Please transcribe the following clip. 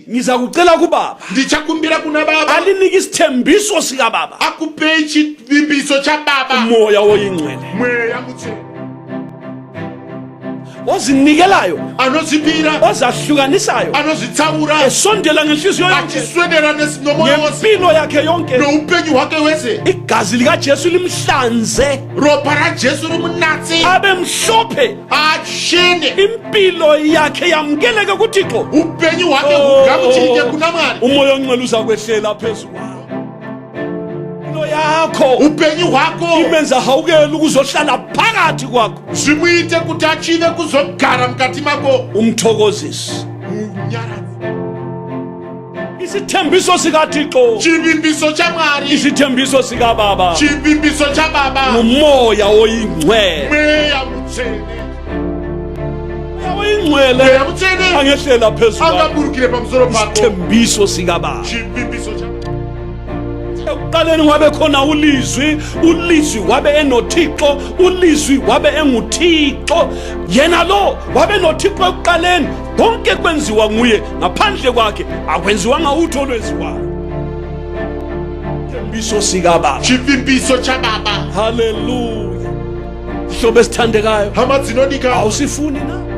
Ngizakucela kubaba ndichakumbira kuna baba alinike isithembiso sika baba akupe chivimbiso cha baba umoya oyingcwele mweya mutsvene ozinikelayo anozvipira ozahlukanisayo anozvitsaura esondela ngenhliziyo yonke achiswedera nomoyo wose ngempilo yakhe yonke noupenyu hwake wese igazi likaJesu limhlanze ropa rajesu rimunatse abe mhlophe achene impilo yakhe yamkeleke kuThixo upenyu hwake hugamuchirike kuna Mwari umoya ongcwele uzakwehlela phezulu kwawo impilo yakho upenyu hwako imenza hawukele ukuzohlala phakathi kwakho zvimuite kuti achive kuzogara mukati mako umthokozisi unyaradzi isithembiso sikaThixo chivimbiso cha Mwari isithembiso sika baba chivimbiso cha baba umoya oyingcwele mweya mutsvene oyingcwele mweya mutsvene angehlela phezulu kwakho angaburukire pamusoro pako isithembiso sika baba chivimbiso cha ekuqaleni wabe khona ulizwi wabe enoThixo ulizwi wabe enguThixo yena lo wabe noThixo ekuqaleni konke kwenziwa nguye ngaphandle kwakhe akwenziwanga utho olwenziwayo isithembiso sika baba chivimbiso cha baba haleluya hlobo esithandekayo hama dzinodika awusifuni na